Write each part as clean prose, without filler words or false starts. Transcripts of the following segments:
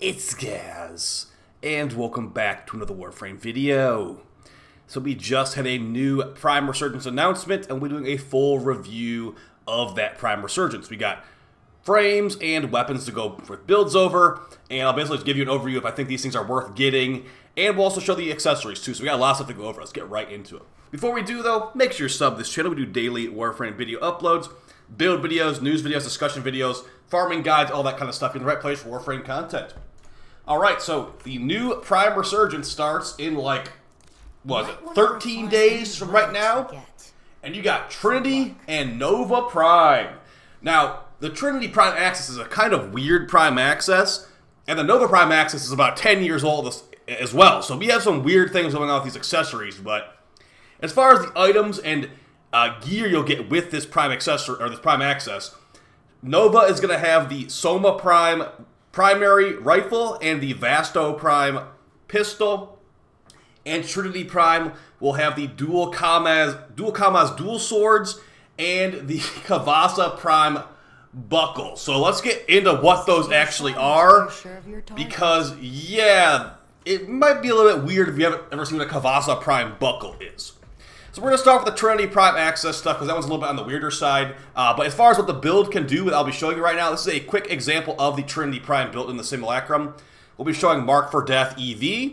It's Gaz, and welcome back to another Warframe video. So we just had a new Prime Resurgence announcement, and we're doing a full review of that Prime Resurgence. We got frames and weapons to go with builds over, and I'll basically just give you an overview if I think these things are worth getting, and we'll also show the accessories too, so we got a lot of stuff to go over. Let's get right into it. Before we do though, make sure you sub this channel. We do daily Warframe video uploads, build videos, news videos, discussion videos, farming guides, all that kind of stuff. You're in the right place for Warframe content. Alright, so the new Prime Resurgence starts in like, what is it, 13 days from right now? And you got Trinity and Nova Prime. Now, the Trinity Prime Access is a kind of weird Prime Access, and the Nova Prime Access is about 10 years old as well. So we have some weird things going on with these accessories, but as far as the items and gear you'll get with this Prime Accessory, or this Prime Access, Nova is going to have the Soma Prime primary rifle and the Vasto Prime pistol, and Trinity Prime will have the dual Kamas dual swords and the Kavasa Prime buckle. So let's get into what those actually are, because yeah, it might be a little bit weird if you haven't ever seen what a Kavasa Prime buckle is. So we're going to start with the Trinity Prime Access stuff, because that one's a little bit on the weirder side. But as far as what the build can do, that I'll be showing you right now, this is a quick example of the Trinity Prime built in the Simulacrum. We'll be showing Mark for Death EV,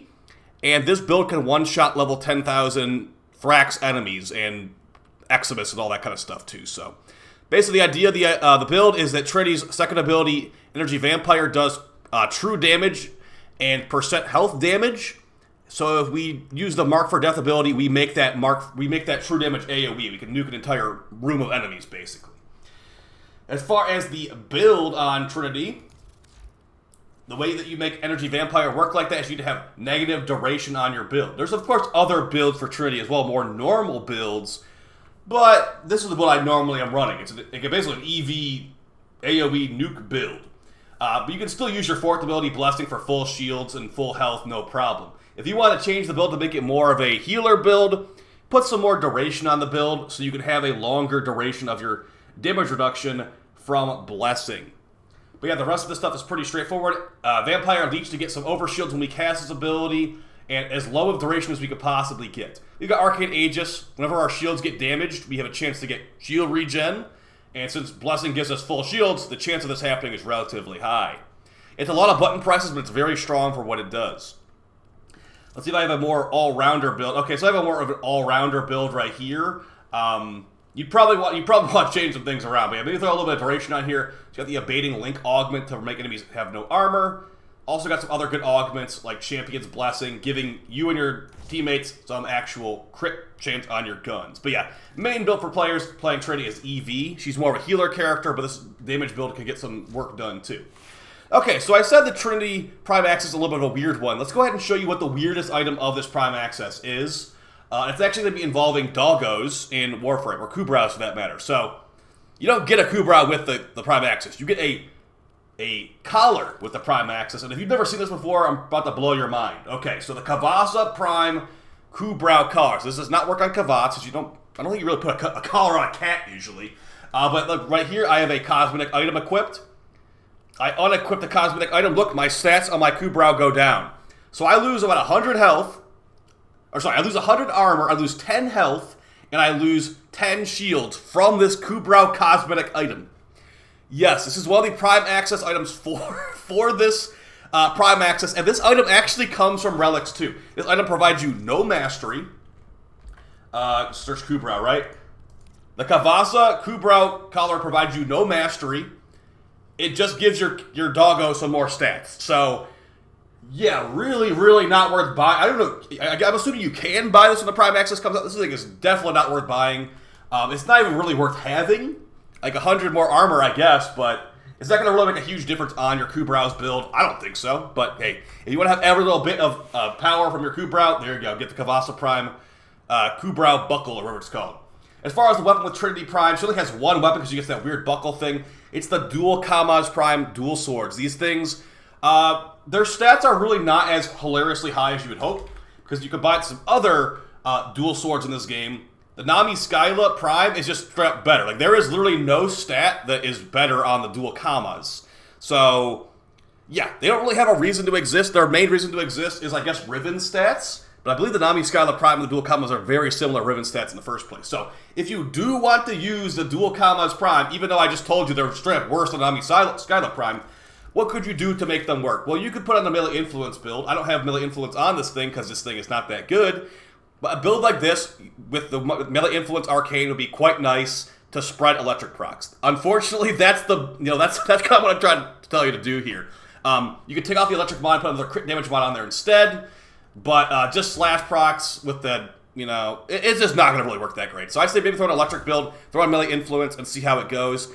and this build can one-shot level 10,000 Thrax enemies, and Eximus and all that kind of stuff too. So basically the idea of the build is that Trinity's second ability, Energy Vampire, does true damage and percent health damage. So if we use the Mark for Death ability, we make that true damage AoE. We can nuke an entire room of enemies, basically. As far as the build on Trinity, the way that you make Energy Vampire work like that is you need to have negative duration on your build. There's, of course, other builds for Trinity as well, more normal builds, but this is what I normally am running. It's basically an EV AoE nuke build. But you can still use your fourth ability, Blessing, for full shields and full health, no problem. If you want to change the build to make it more of a healer build, put some more duration on the build so you can have a longer duration of your damage reduction from Blessing. But yeah, the rest of this stuff is pretty straightforward. Vampire Leech to get some overshields when we cast his ability, and as low of duration as we could possibly get. We've got Arcane Aegis. Whenever our shields get damaged, we have a chance to get shield regen, and since Blessing gives us full shields, the chance of this happening is relatively high. It's a lot of button presses, but it's very strong for what it does. Let's see if I have a more all-rounder build. Okay, so I have a more of an all-rounder build right here. You probably want to change some things around, but yeah, maybe throw a little bit of duration on here. You got the Abating Link augment to make enemies have no armor. Also got some other good augments like Champion's Blessing, giving you and your teammates some actual crit chance on your guns. But yeah, main build for players playing Trinity is EV. She's more of a healer character, but this damage build can get some work done too. Okay, so I said the Trinity Prime Access is a little bit of a weird one. Let's go ahead and show you what the weirdest item of this Prime Access is. It's actually going to be involving doggos in Warframe, or Kubraus for that matter. So, you don't get a Kubrau with the Prime Access. You get a collar with the Prime Access, and if you've never seen this before, I'm about to blow your mind. Okay, so the Kavasa Prime Kubrau collar. So this does not work on Kavats, because I don't think you really put a collar on a cat usually. But look, right here, I have a cosmetic item equipped. I unequip the cosmetic item. Look, my stats on my Kubrau go down. So I lose about 100 health. Or sorry, I lose 100 armor, I lose 10 health, and I lose 10 shields from this Kubrau cosmetic item. Yes, this is one of the Prime Access items for this Prime Access, and this item actually comes from Relics too. This item provides you no mastery. Search Kubrau, right? The Kavasa Kubrau collar provides you no mastery. It just gives your doggo some more stats. So, yeah, really, really not worth buying. I don't know. I'm assuming you can buy this when the Prime Access comes out. This thing is definitely not worth buying. It's not even really worth having. Like 100 more armor, I guess, but it's not going to really make a huge difference on your Kubrau's build. I don't think so. But hey, if you want to have every little bit of power from your Kubrau, there you go. Get the Kavasa Prime Kubrau buckle, or whatever it's called. As far as the weapon with Trinity Prime, she only has one weapon because she gets that weird buckle thing. It's the dual Kamas Prime dual swords. These things, their stats are really not as hilariously high as you would hope, because you combine some other dual swords in this game. The Nami Skyla Prime is just straight up better. Like, there is literally no stat that is better on the dual Kamas. So, Yeah, they don't really have a reason to exist. Their main reason to exist is, I guess, Riven stats. But I believe the Nami, Skyla Prime, and the dual commas are very similar Riven stats in the first place. So if you do want to use the dual commas Prime, even though I just told you they're straight up worse than Nami, Skyla Prime, what could you do to make them work? Well, you could put on the melee influence build. I don't have melee influence on this thing because this thing is not that good. But a build like this with the melee influence arcane would be quite nice to spread electric procs. Unfortunately, that's kind of what I'm trying to tell you to do here. You can take off the electric mod, put another crit damage mod on there instead. But just slash procs with the, it's just not going to really work that great. So I say maybe throw an electric build, throw on melee influence, and see how it goes.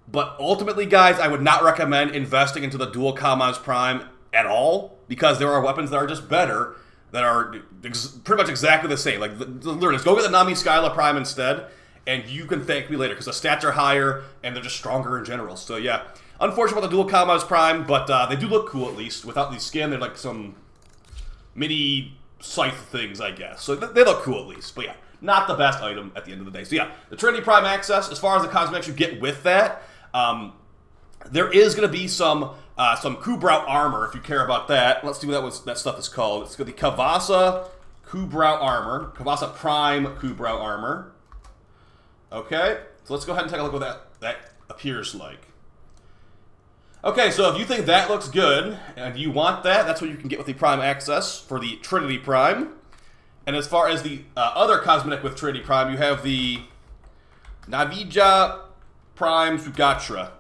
But ultimately, guys, I would not recommend investing into the dual commas Prime at all, because there are weapons that are just better, that are pretty much exactly the same. Like, literally, just go get the Nami Skyla Prime instead, and you can thank me later, because the stats are higher, and they're just stronger in general. So yeah, unfortunate about the dual commas Prime, but they do look cool at least. Without the skin, they're like some mini scythe things, I guess. So they look cool at least. But yeah, not the best item at the end of the day. So yeah, the Trinity Prime access, as far as the cosmetics you get with that, there is going to be some Kubrau armor, if you care about that. Let's see what that stuff is called. It's going to be Kavasa Kubrau armor. Kavasa Prime Kubrau armor. Okay, so let's go ahead and take a look at what that appears like. Okay, so if you think that looks good, and you want that, that's what you can get with the Prime access for the Trinity Prime. And as far as the other cosmetic with Trinity Prime, you have the Navija Prime Sugatra,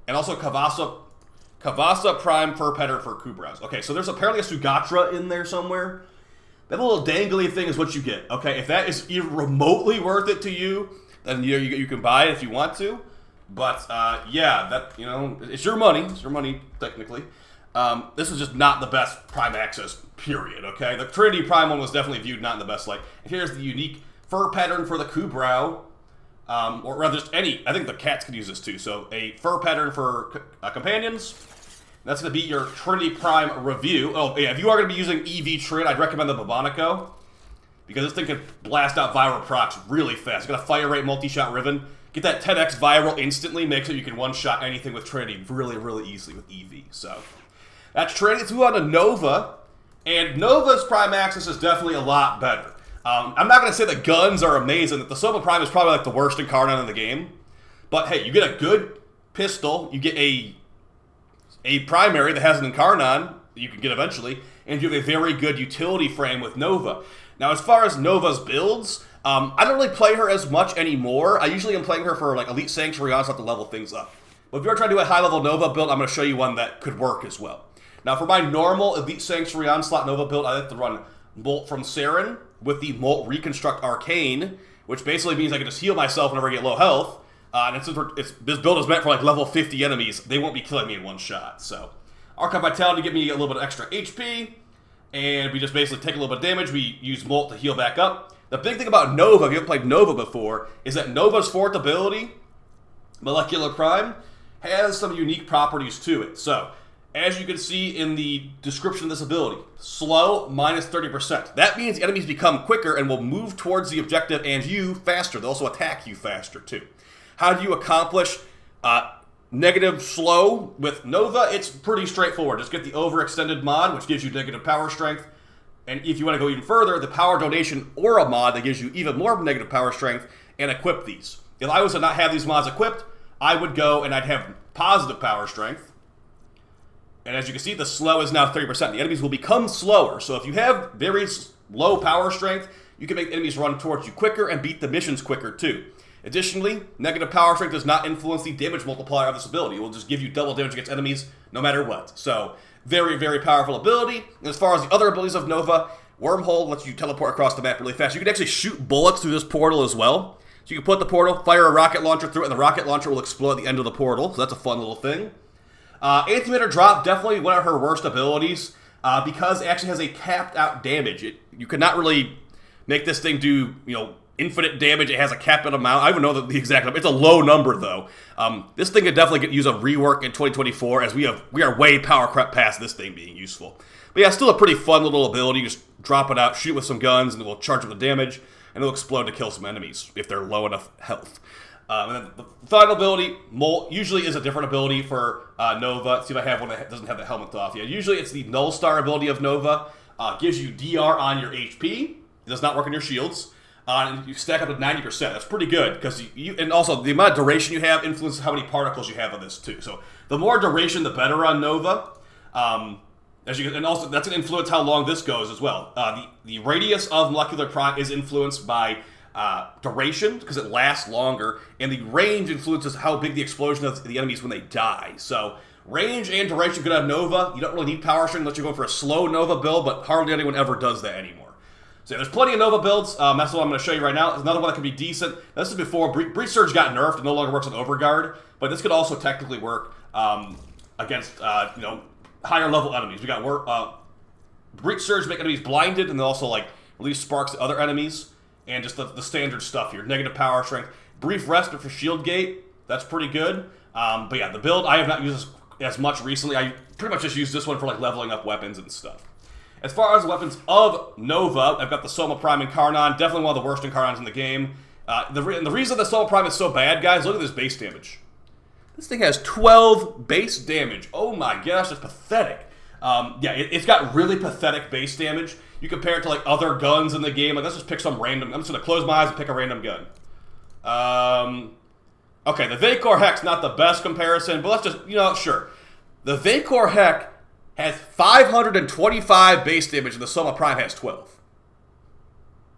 and also Kavasa Prime Fur Pattern for Kubraus. Okay, so there's apparently a Sugatra in there somewhere. That little dangly thing is what you get. Okay, if that is even remotely worth it to you, then you can buy it if you want to. But, yeah, that, it's your money. It's your money, technically. This is just not the best Prime access, period, okay? The Trinity Prime one was definitely viewed not in the best light. And here's the unique fur pattern for the Kubrau. Or rather, just any. I think the cats could use this, too. So, a fur pattern for companions. That's going to be your Trinity Prime review. Oh, yeah, if you are going to be using EV Trin, I'd recommend the Bobonico. Because this thing can blast out viral procs really fast. It's got a fire rate multi-shot Riven. Get that 10x viral instantly, makes sure you can one-shot anything with Trinity really, really easily with EV. So, that's Trinity. Let's move on to Nova. And Nova's Prime access is definitely a lot better. I'm not going to say the guns are amazing. That the Soma Prime is probably like the worst Incarnon in the game. But hey, you get a good pistol. You get a primary that has an Incarnon that you can get eventually. And you have a very good utility frame with Nova. Now, as far as Nova's builds, I don't really play her as much anymore. I usually am playing her for like Elite Sanctuary onslaught to level things up. But if you're trying to do a high-level Nova build, I'm going to show you one that could work as well. Now, for my normal Elite Sanctuary onslaught Nova build, I like to run Molt from Saren with the Molt Reconstruct Arcane, which basically means I can just heal myself whenever I get low health. And this build is meant for like level 50 enemies. They won't be killing me in one shot. So, Archive Vitality to give me a little bit of extra HP. And we just basically take a little bit of damage. We use Molt to heal back up. The big thing about Nova, if you haven't played Nova before, is that Nova's fourth ability, Molecular Prime, has some unique properties to it. So, as you can see in the description of this ability, slow, minus 30%. That means enemies become quicker and will move towards the objective and you faster. They'll also attack you faster, too. How do you accomplish negative slow with Nova? It's pretty straightforward. Just get the overextended mod, which gives you negative power strength. And if you want to go even further, the Power Donation Aura mod that gives you even more negative power strength, and equip these. If I was to not have these mods equipped, I would go and I'd have positive power strength. And as you can see, the slow is now 30%. The enemies will become slower. So if you have very low power strength, you can make enemies run towards you quicker and beat the missions quicker too. Additionally, negative power strength does not influence the damage multiplier of this ability. It will just give you double damage against enemies no matter what. So, very, very powerful ability. And as far as the other abilities of Nova, Wormhole lets you teleport across the map really fast. You can actually shoot bullets through this portal as well. So you can put the portal, fire a rocket launcher through it, and the rocket launcher will explode at the end of the portal. So that's a fun little thing. Antimatter Drop, definitely one of her worst abilities, because it actually has a capped out damage. You could not really make this thing do, infinite damage. It has a capped amount. I don't know the exact number. It's a low number, though. This thing could definitely use a rework in 2024, as we are way power crept past this thing being useful. But yeah, still a pretty fun little ability. Just drop it out, shoot with some guns, and it will charge up the damage, and it'll explode to kill some enemies if they're low enough health. And then the final ability, Molt, usually is a different ability for Nova. See if I have one that doesn't have the helmet off. Yeah, usually it's the Null Star ability of Nova. Gives you DR on your HP. It does not work on your shields. And you stack up to 90%. That's pretty good because and also the amount of duration you have influences how many particles you have on this too. So the more duration, the better on Nova. And also that's going to influence how long this goes as well. The radius of molecular prime is influenced by duration because it lasts longer, and the range influences how big the explosion of the enemies when they die. So range and duration good on Nova. You don't really need power string unless you're going for a slow Nova build, but hardly anyone ever does that anymore. So yeah, there's plenty of Nova builds. That's what I'm going to show you right now. There's another one that can be decent. This is before Breach Surge got nerfed and no longer works on Overguard, but this could also technically work against higher level enemies. We got Breach Surge make enemies blinded, and they also like release sparks to other enemies, and just the standard stuff here. Negative power strength, brief respite for shield gate. That's pretty good. But yeah, the build I have not used as much recently. I pretty much just use this one for like leveling up weapons and stuff. As far as weapons of Nova, I've got the Soma Prime Incarnon, definitely one of the worst Incarnons in the game. The reason the Soma Prime is so bad, guys, look at this base damage. This thing has 12 base damage. Oh my gosh, that's pathetic. Yeah, it's got really pathetic base damage. You compare it to like other guns in the game. Like, let's just pick some random. I'm just gonna close my eyes and pick a random gun. Okay, the Vacor Heck's not the best comparison, but let's just, sure. The Vacor Heck has 525 base damage, and the Soma Prime has 12.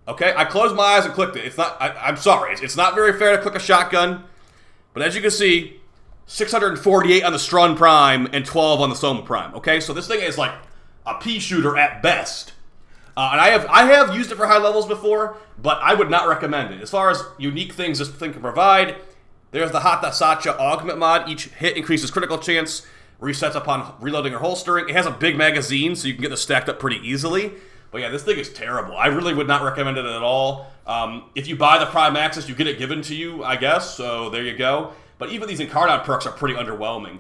Okay, I closed my eyes and clicked it. It's not. I'm sorry. It's not very fair to click a shotgun, but as you can see, 648 on the Strun Prime and 12 on the Soma Prime. Okay, so this thing is like a pea shooter at best. And I have used it for high levels before, but I would not recommend it. As far as unique things this thing can provide, there's the Hata Sacha Augment mod. Each hit increases critical chance, resets upon reloading or holstering. It has a big magazine, so you can get this stacked up pretty easily. But yeah, this thing is terrible. I really would not recommend it at all. If you buy the Prime Access, you get it given to you, I guess. So there you go. But even these Incarnon perks are pretty underwhelming.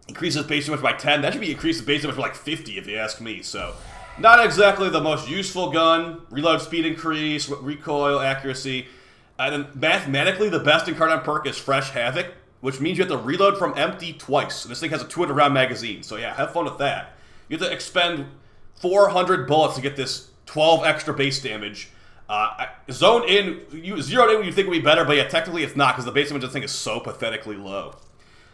Increases base damage by 10. That should be increases base damage by like 50 if you ask me. So not exactly the most useful gun. Reload speed increase, recoil, accuracy. And then mathematically, the best Incarnon perk is Fresh Havoc, which means you have to reload from empty twice. And this thing has a 200 round magazine. So yeah, have fun with that. You have to expend 400 bullets to get this 12 extra base damage. Zeroed in when you think it would be better, but yeah, technically it's not because the base damage of this thing is so pathetically low.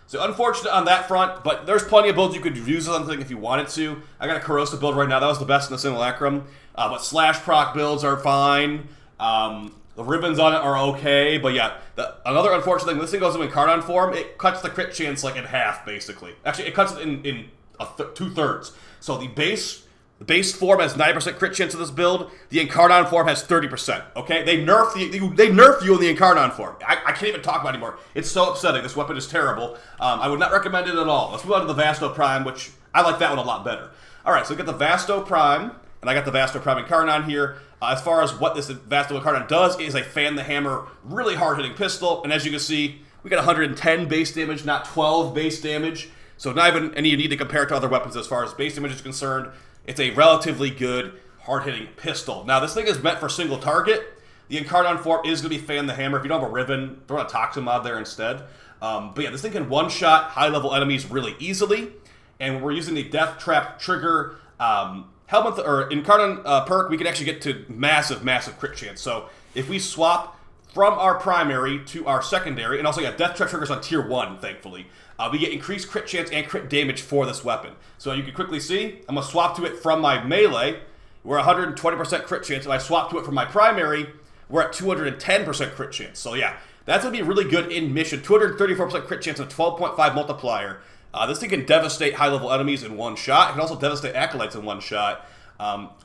So unfortunate on that front, but there's plenty of builds you could use on the thing if you wanted to. I got a Corrosive build right now. That was the best in the Simulacrum. But slash proc builds are fine. The ribbons on it are okay, but yeah, another unfortunate thing, when this thing goes in Incarnon form, it cuts the crit chance like in half, basically. Actually, it cuts it in 2/3. So the base form has 90% crit chance of this build. The Incarnon form has 30%. Okay, they nerf you in the Incarnon form. I can't even talk about it anymore. It's so upsetting. This weapon is terrible. I would not recommend it at all. Let's move on to the Vasto Prime, which I like that one a lot better. All right, so we got the Vasto Prime, and I got the Vasto Prime Incarnon here. As far as what this Vasto Incarnon does, is a fan the hammer, really hard hitting pistol, and as you can see, we got 110 base damage, not 12 base damage. So not even any you need to compare it to other weapons as far as base damage is concerned. It's a relatively good, hard-hitting pistol. Now, this thing is meant for single target. The Incarnon form is going to be fan the hammer. If you don't have a Riven, throw a Toxin mod there instead. But yeah, this thing can one-shot high-level enemies really easily. And when we're using the Death Trap Trigger helmet or Incarnon perk, we can actually get to massive, massive crit chance. So if we swap from our primary to our secondary, and also got Death Trap Triggers on tier 1, thankfully, we get increased crit chance and crit damage for this weapon. So you can quickly see, I'm going to swap to it from my melee. We're 120% crit chance. If I swap to it from my primary, we're at 210% crit chance. So yeah, that's going to be really good in mission. 234% crit chance and a 12.5 multiplier. This thing can devastate high-level enemies in one shot. It can also devastate acolytes in one shot.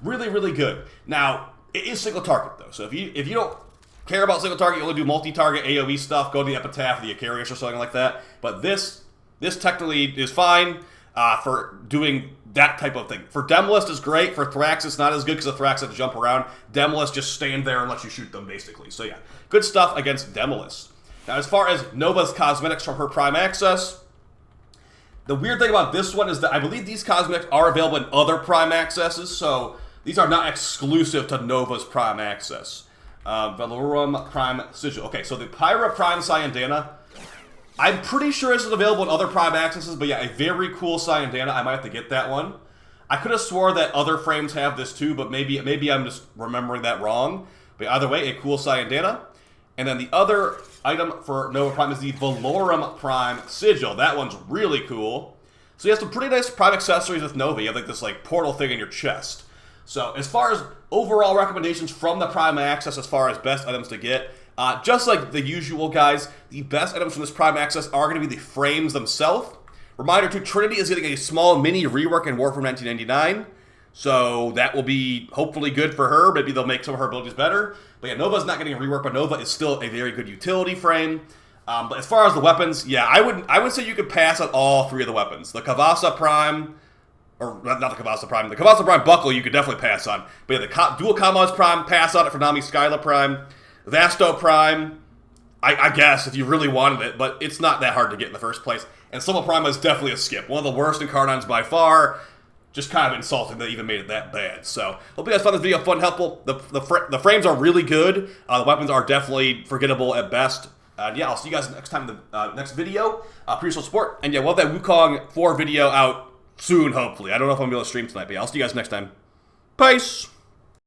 Really, really good. Now, it is single target, though. So if you don't care about single target, you only do multi-target AoE stuff, go to the Epitaph, the Icarius, or something like that. But this technically is fine for doing that type of thing. For Demolist is great. For Thrax, it's not as good because the Thrax have to jump around. Demolist just stand there and let you shoot them, basically. So yeah, good stuff against Demolist. Now, as far as Nova's cosmetics from her Prime Access, the weird thing about this one is that I believe these cosmetics are available in other Prime Accesses, so these are not exclusive to Nova's Prime Access. Valorum Prime Sigil. Okay, so the Pyra Prime Cyandana, I'm pretty sure this is available in other Prime Accesses, but yeah, a very cool Cyandana. I might have to get that one. I could have swore that other frames have this too, but maybe I'm just remembering that wrong. But either way, a cool Cyandana. And then the other item for Nova Prime is the Valorum Prime Sigil. That one's really cool. So you have some pretty nice Prime accessories with Nova. You have like this like portal thing in your chest. So as far as overall recommendations from the Prime Access as far as best items to get, just like the usual, guys, the best items from this Prime Access are going to be the frames themselves. Reminder too, Trinity is getting a small mini rework in Warframe 1999. So that will be hopefully good for her. Maybe they'll make some of her abilities better. But yeah, Nova's not getting a rework, but Nova is still a very good utility frame. But as far as the weapons, yeah, I would say you could pass on all three of the weapons. The Kavasa Prime, or not the Kavasa Prime, the Kavasa Prime Buckle you could definitely pass on. But yeah, the Dual Kamaz Prime, pass on it for Nami Skyla Prime. Vasto Prime, I guess, if you really wanted it, but it's not that hard to get in the first place. And Soma Prime is definitely a skip. One of the worst Incarnons by far. Just kind of insulting that they even made it that bad. So, hope you guys found this video fun and helpful. The frames are really good. The weapons are definitely forgettable at best. Yeah, I'll see you guys next time in the next video. Appreciate your support. And yeah, we'll have that Wukong 4 video out soon, hopefully. I don't know if I'm going to be able to stream tonight, but yeah, I'll see you guys next time. Peace!